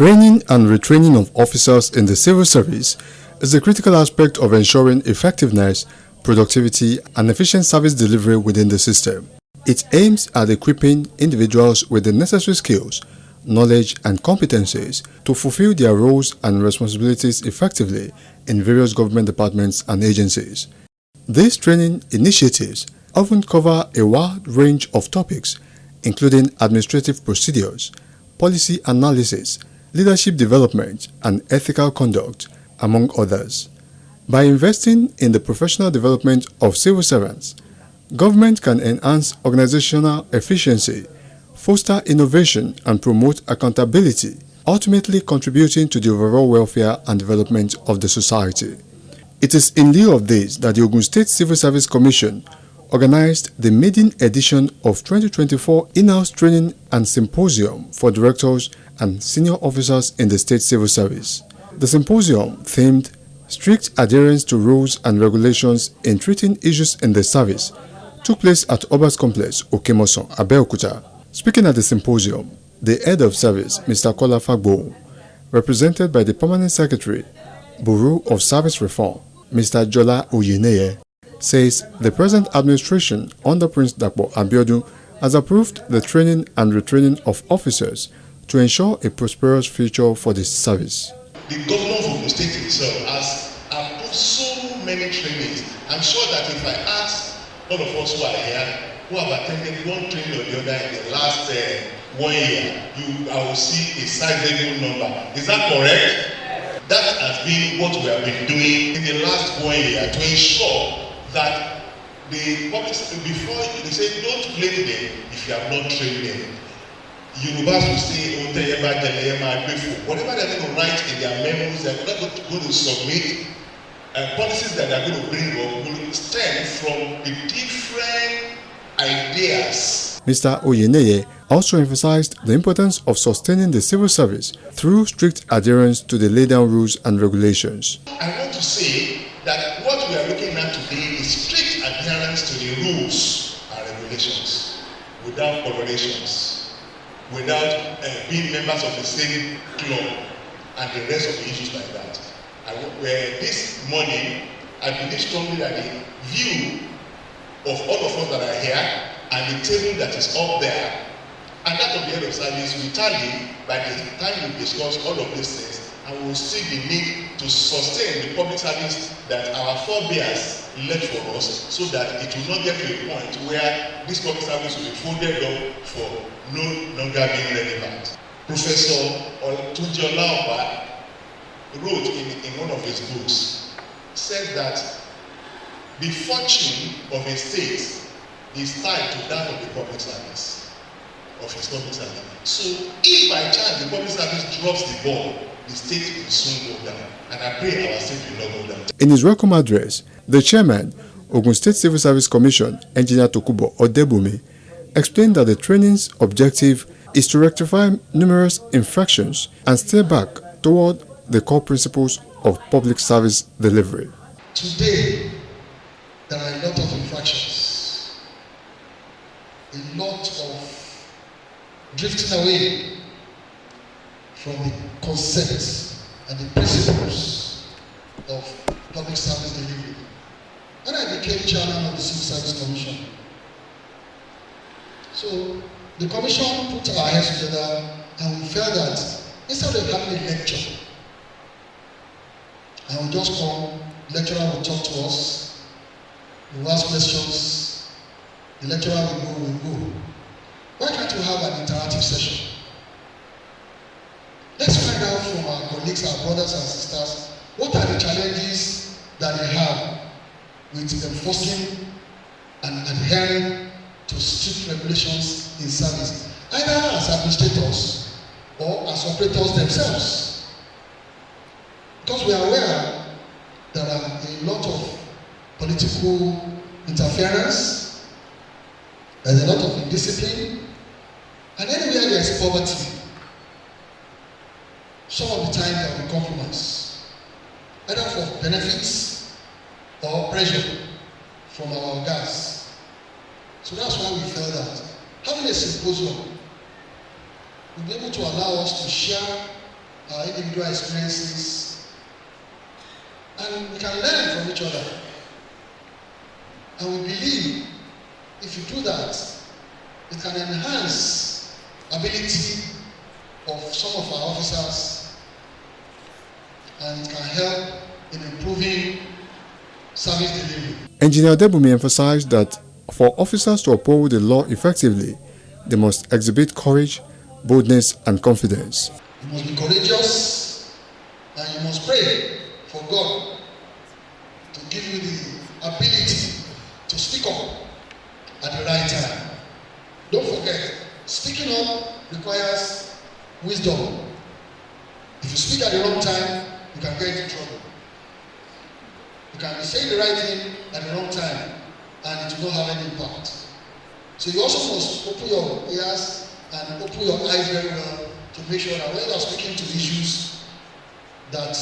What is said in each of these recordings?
Training and retraining of officers in the civil service is a critical aspect of ensuring effectiveness, productivity, and efficient service delivery within the system. It aims at equipping individuals with the necessary skills, knowledge, and competencies to fulfill their roles and responsibilities effectively in various government departments and agencies. These training initiatives often cover a wide range of topics, including administrative procedures, policy analysis, leadership development, and ethical conduct, among others. By investing in the professional development of civil servants, government can enhance organizational efficiency, foster innovation, and promote accountability, ultimately contributing to the overall welfare and development of the society. It is in lieu of this that the Ogun State Civil Service Commission organized the maiden edition of 2024 in-house training and symposium for directors and senior officers in the state civil service. The symposium, themed Strict Adherence to Rules and Regulations in Treating Issues in the Service, took place at Obas Complex, NTA Abeokuta. Speaking at the symposium, the head of service, Mr. Kola Fagbo, represented by the Permanent Secretary, Bureau of Service Reform, Mr. Jola Oyeneye, says the present administration under Prince Dapo Abiodun has approved the training and retraining of officers to ensure a prosperous future for the service. The governor of Ogun State himself has approved so many trainings. I'm sure that if I ask all of us who are here, who have attended one training or the other in the last 1 year, I will see a sizable number. Is that correct? That has been what we have been doing in the last 1 year to ensure that the public, before they say don't blame them if you have not trained them. Yorubas will say, whatever they're going to write in their memos, they're not going to submit policies that they're going to bring up will stem from the different ideas. Mr. Oyeneye also emphasized the importance of sustaining the civil service through strict adherence to the laid down rules and regulations. I want to say that what we are looking at today is strict adherence to the rules and regulations, without correlations, without being members of the same club and the rest of the issues like that. This morning, I believe strongly that the view of all of us that are here and the table that is up there and that of the head of service will tally by the time we discuss all of these things, and we will see the need to sustain the public service that our forebears left for us, so that it will not get to a point where this public service will be folded up for no longer being relevant. Professor Tunji Olaoba wrote in one of his books, said that the fortune of a state is tied to that of the public service, of his public service. So if by chance the public service drops the ball, the state will soon go down. And I pray our state will not go down. In his welcome address, the chairman, Ogun State Civil Service Commission, Engineer Tokubo Odebumi, explained that the training's objective is to rectify numerous infractions and stay back toward the core principles of public service delivery. Today, there are a lot of infractions, a lot of drifting away from the concepts and the principles of public service delivery. When I became chairman of the Civil Service Commission, so the commission put our heads together and we felt that instead of having a lecture, and we just come, the lecturer will talk to us, we will ask questions, the lecturer will go. Why can't we have an interactive session? Let's find out from our colleagues, our brothers and sisters, what are the challenges that they have with enforcing and adhering to strict regulations in service, either as administrators or as operators themselves. Because we are aware there are a lot of political interference, there's a lot of indiscipline, and anywhere there is poverty, some of the time there will be compromise, either for benefits or pressure from our guys. So that's why we felt that having a symposium will be able to allow us to share our individual experiences, and we can learn from each other. And we believe if you do that, it can enhance ability of some of our officers, and it can help in improving service delivery. Engineer Debumi emphasized that for officers to uphold the law effectively, they must exhibit courage, boldness, and confidence. You must be courageous, and you must pray for God to give you the ability to speak up at the right time. Don't forget, speaking up requires wisdom. If you speak at the wrong time, you can get into trouble. You can be saying the right thing at the wrong time, and it will not have any impact. So you also must open your ears and open your eyes very well to make sure that when you are speaking to issues that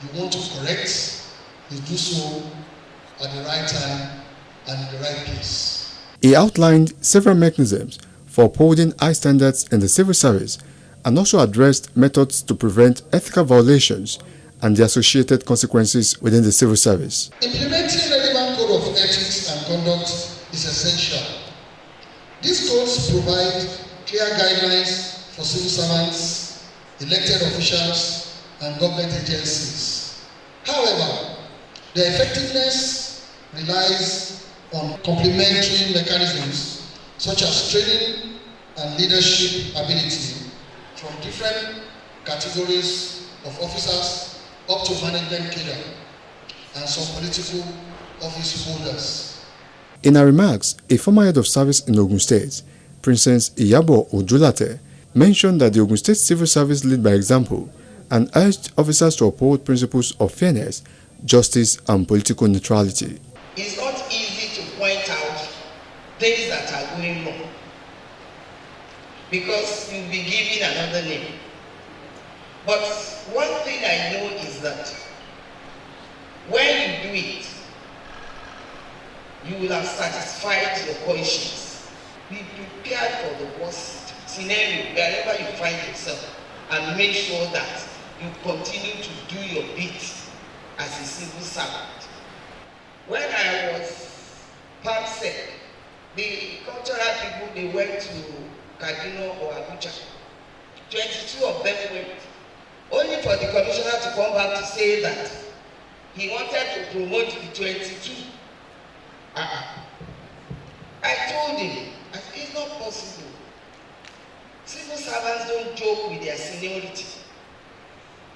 you want to correct, you do so at the right time and in the right place. He outlined several mechanisms for upholding high standards in the civil service and also addressed methods to prevent ethical violations and the associated consequences within the civil service. Implementing relevant code of ethics and conduct is essential. These codes provide clear guidelines for civil servants, elected officials, and government agencies. However, their effectiveness relies on complementary mechanisms such as training and leadership ability from different categories of officers up to management cadre and some political office holders. In her remarks, a former head of service in Ogun State, Princess Iyabo Ojulate, mentioned that the Ogun State civil service led by example and urged officers to uphold principles of fairness, justice, and political neutrality. It's not easy to point out things that are going wrong because you'll be given another name. But one thing I know is that when you do it, you will have satisfied your conscience. Be prepared for the worst scenario wherever you find yourself and make sure that you continue to do your bit as a civil servant. When I was PAMSEC, the cultural people, they went to Kaduna or Abuja. 22 of them went. Only for the commissioner to come back to say that he wanted to promote the 22. I told him, it's not possible. Civil servants don't joke with their seniority.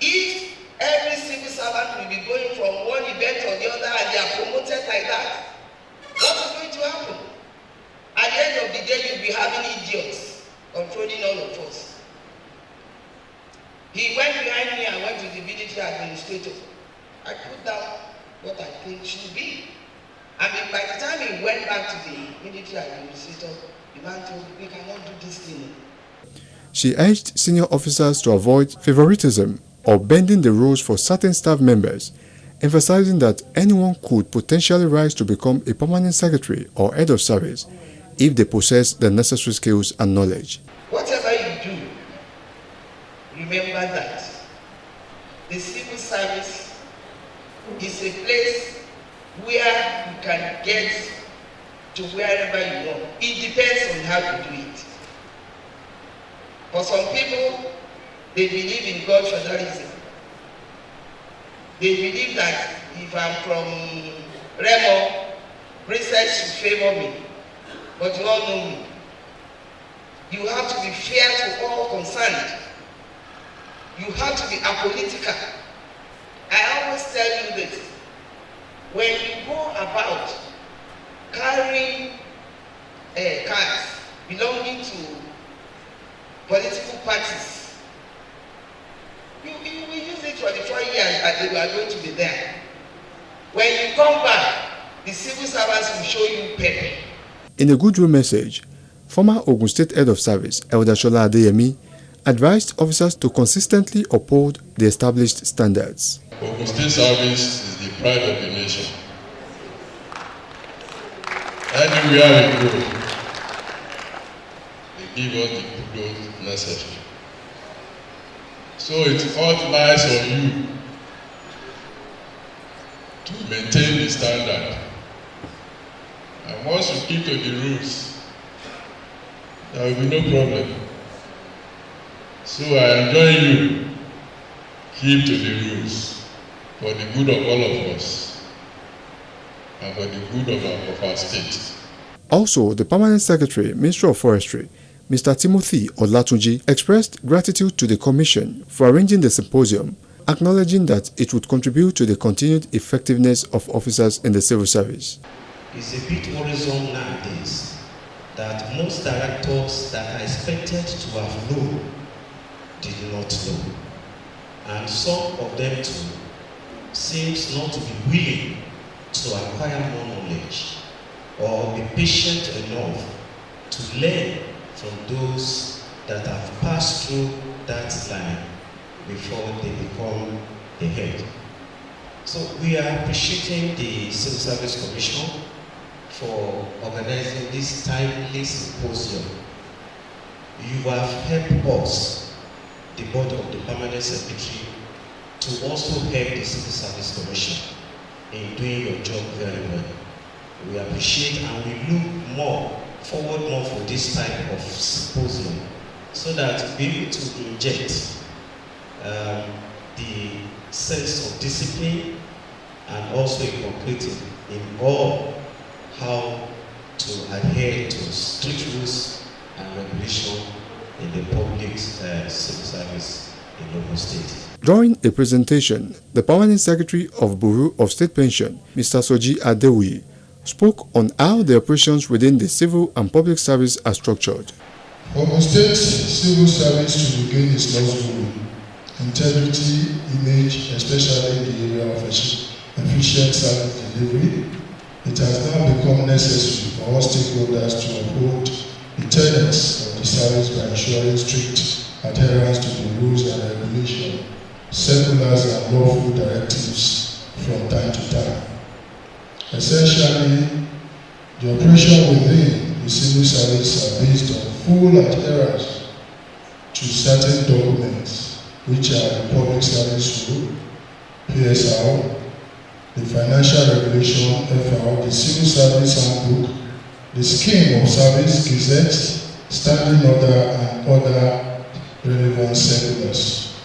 If every civil servant will be going from one event or the other and they are promoted like that, what is going to happen? At the end of the day, you'll be having idiots controlling all of us. He went behind me and went to the military administrator. I put down what I think should be. I mean, by the time he went back to the military administrator, the man told me, we cannot do this thing. She urged senior officers to avoid favoritism or bending the rules for certain staff members, emphasizing that anyone could potentially rise to become a permanent secretary or head of service if they possess the necessary skills and knowledge. Whatever you do, remember that the civil service is a place where you can get to wherever you want. It depends on how you do it. For some people, they believe in God fatalism. They believe that if I'm from Remo, princess should favor me. But you all know me. You have to be fair to all concerned. You have to be apolitical. I always tell you this. When you go about carrying cards belonging to political parties, you will use it for the 4 years that you are going to be there. When you come back, the civil servants will show you pepper. In a goodwill message, former Ogun State Head of Service, Elder Shola Adeyemi, advised officers to consistently uphold the established standards. Ogun State Service is the pride of the nation. Anywhere we go, they give us the kudos necessary. So it all lies on you to maintain the standard. And once you keep to the rules, there will be no problem. So I enjoin you, keep to the rules for the good of all of us and for the good of our state. Also, the Permanent Secretary, Ministry of Forestry, Mr. Timothy Olatunji, expressed gratitude to the Commission for arranging the symposium, acknowledging that it would contribute to the continued effectiveness of officers in the civil service. It's a bit worrisome nowadays that most directors that are expected to have known did not know. And some of them too seems not to be willing to acquire more knowledge or be patient enough to learn from those that have passed through that line before they become the head. So we are appreciating the Civil Service Commission for organizing this timely symposium. You have helped us, the board of the Permanent Secretary, to also help the Civil Service Commission in doing your job very well. We appreciate and we look forward more for this type of symposium so that we'll be able to inject the sense of discipline and also inculcating in all how to adhere to strict rules and regulation in the public civil service in Ogun State. During a presentation, the Permanent Secretary of Bureau of State Pension, Mr. Soji Adewi, spoke on how the operations within the civil and public service are structured. Ogun State civil service to regain its lost glory, integrity, image, especially in the area of efficient service delivery. It has now become necessary for all stakeholders to uphold the tenets of the service by ensuring strict adherence to the rules and regulations, circulars and lawful directives from time to time. Essentially, the operation within the civil service are based on full adherence to certain documents, which are the Public Service Rule, PSR, the Financial Regulation, FR, the Civil Service Handbook, the Scheme of Service, Gazette, Standing Order, and other relevant circulars.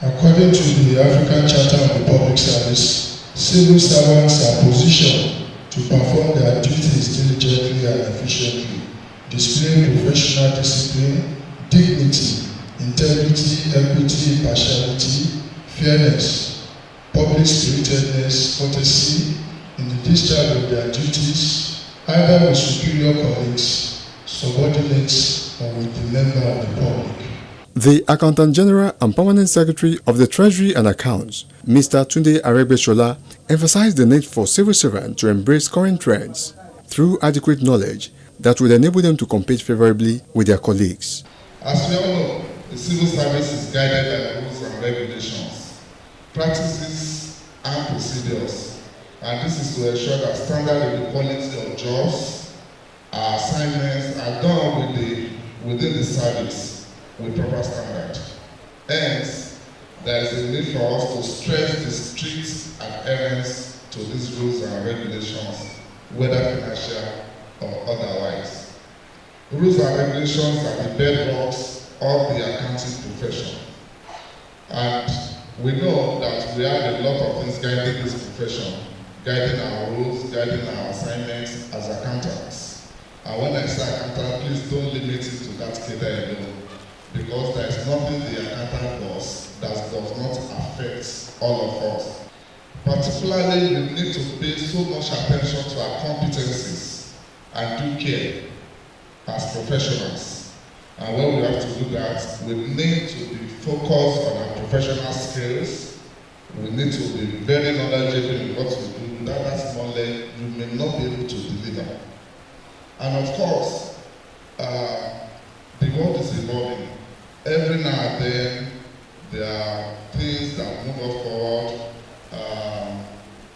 According to the African Charter of the Public Service, civil servants are positioned to perform their duties diligently and efficiently, displaying professional discipline, dignity, integrity, equity, impartiality, fairness, public spiritedness, courtesy in the discharge of their duties, either with superior colleagues, subordinates, or with the member of the public. The Accountant General and Permanent Secretary of the Treasury and Accounts, Mr. Tunde Aregbesola, emphasized the need for civil servants to embrace current trends through adequate knowledge that would enable them to compete favorably with their colleagues. As we all know, the civil service is guided by rules and regulations, practices and procedures, and this is to ensure that standard and quality of jobs, assignments are done within the service with proper standard. Hence, there is a need for us to stress the strict adherence to these rules and regulations, whether financial or otherwise. Rules and regulations are the bedrocks of the accounting profession. And we know that we have a lot of things guiding this profession, guiding our rules, guiding our assignments as accountants. And when I say accountant, please don't limit it to that cadre alone, because there is nothing the accountant does that does not affect all of us. Particularly, we need to pay so much attention to our competencies and do care as professionals. And when we have to do that, we need to be focused on our professional skills. We need to be very knowledgeable in what we do. Without that knowledge, you may not be able to deliver. And of course, the world is evolving. Every now and then, there are things that move us forward.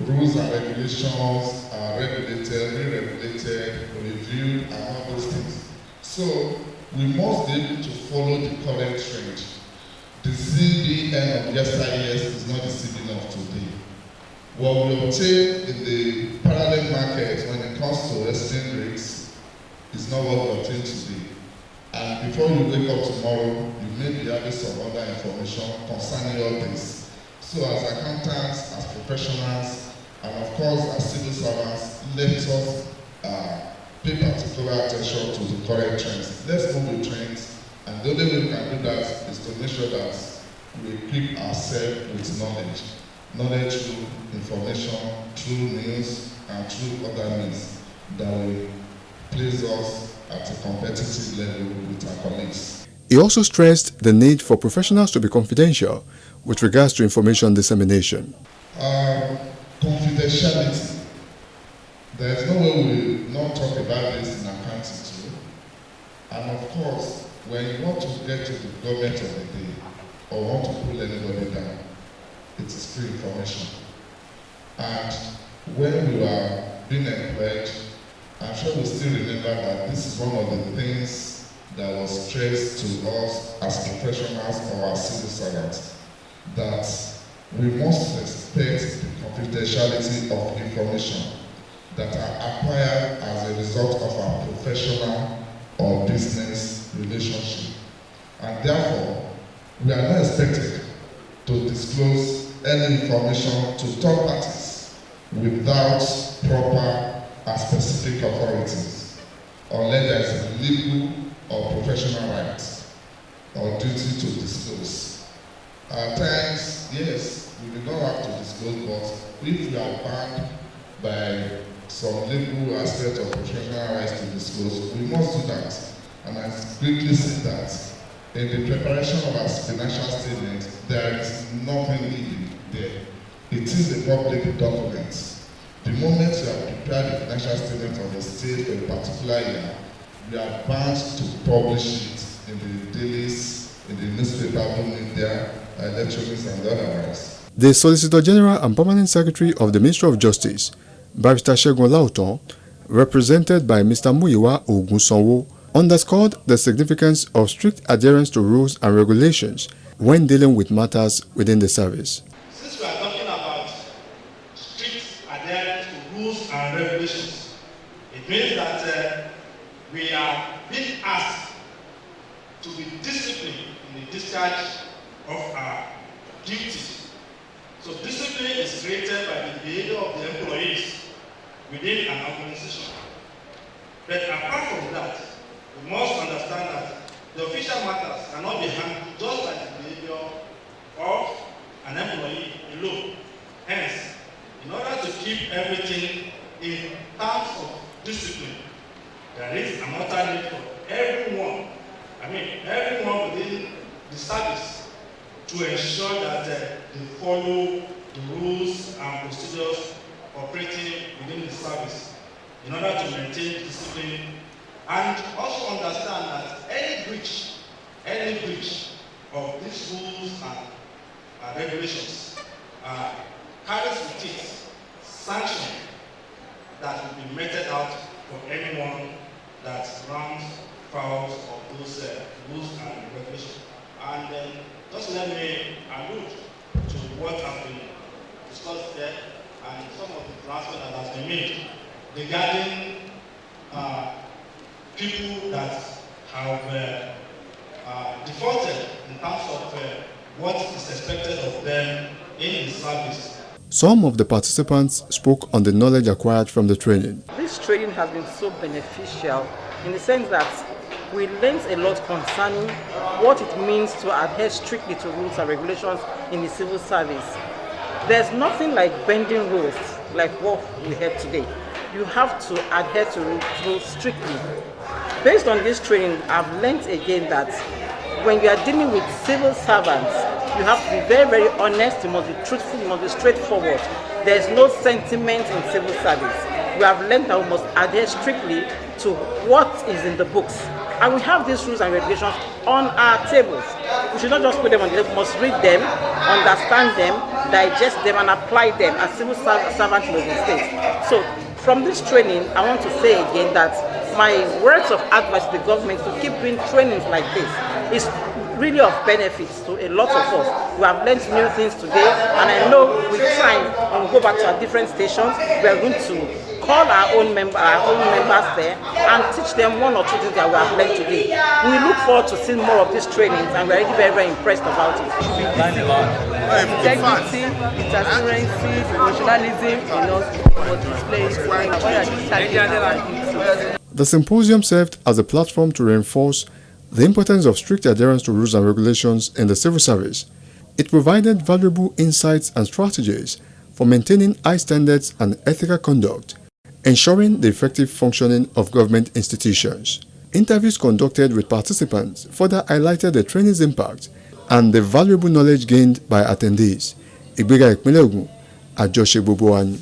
Rules and regulations are regulated, re-regulated, reviewed, and all those things. So we must be able to follow the current trend. the CBN of yesteryears is not the CBN of today. What we obtain in the parallel market when it comes to exchange rates is not what we obtain today. And before you wake up tomorrow, you may be having some other information concerning all this. So as accountants, as professionals, and of course as civil servants, let us pay particular attention to the current trends. Let's move with trends, and the only way we can do that is to make sure that we equip ourselves with knowledge. Knowledge through information, through news, and through other means that will place us at a competitive level with our colleagues. He also stressed the need for professionals to be confidential with regards to information dissemination. Confidentiality. There is no way we will not talk about this in accounting too. And of course, when you want to get to the government of the day or want to pull anybody down, it is free information. And when we are being employed, I'm sure we still remember that this is one of the things that was stressed to us as professionals or as civil servants, that we must respect the confidentiality of information that are acquired as a result of our professional or business relationship. And therefore, we are not expected to disclose any information to third parties without proper and specific authorities, unless there is a legal or professional right or duty to disclose. At times, yes, we do not have to disclose, but if we are bound by some legal aspect of professional rights to disclose, we must do that. And I quickly say that in the preparation of our financial statement, there is nothing hidden there. It is a public document. The moment you have prepared the financial statement of the state for a particular year, we are bound to publish it in the dailies, in the newspaper, media, electronics, and otherwise. The Solicitor General and Permanent Secretary of the Ministry of Justice, Barrister Segun Lauton, represented by Mr. Muyiwa Ogun, underscored the significance of strict adherence to rules and regulations when dealing with matters within the service. Since we are talking about strict adherence to rules and regulations, it means that we are being asked to be disciplined in the discharge of our duties. So discipline is created by the behavior of the employees within an organization. But apart from that, we must understand that the official matters cannot be handled just like the behavior of an employee alone. Hence, in order to keep everything in terms of discipline, there is an alternate for everyone within the service to ensure that they follow the rules and procedures operating within the service in order to maintain discipline, and also understand that any breach of these rules and regulations carries with it sanction that will be meted out for anyone that runs foul of those rules and regulations. And just let me allude to what has been discussed there and some of the transfer that has been made regarding people that have defaulted in terms of what is expected of them in the service. Some of the participants spoke on the knowledge acquired from the training. This training has been so beneficial in the sense that we learned a lot concerning what it means to adhere strictly to rules and regulations in the civil service. There's nothing like bending rules like what we have today. You have to adhere to rules strictly. Based on this training, I've learned again that when you are dealing with civil servants, you have to be very, very honest, you must be truthful, you must be straightforward. There's no sentiment in civil service. We have learned that we must adhere strictly to what is in the books. And we have these rules and regulations on our tables. We should not just put them on the table, we must read them, understand them, digest them, and apply them as civil servants in the state. So from this training, I want to say again that my words of advice to the government to keep doing trainings like this is really of benefits to a lot of us. We have learned new things today, and I know with time, when we go back to our different stations, we are going to call our own members there and teach them one or two things that we have learned today. We look forward to seeing more of these trainings, and we're already very, very impressed about it. We learned a lot. Integrity, transparency, professionalism, for display. The symposium served as a platform to reinforce the importance of strict adherence to rules and regulations in the civil service. It provided valuable insights and strategies for maintaining high standards and ethical conduct, ensuring the effective functioning of government institutions. Interviews conducted with participants further highlighted the training's impact and the valuable knowledge gained by attendees. Ìgbéga ìpínlẹ̀ Ògùn, àjọṣe gbogbo wa ni.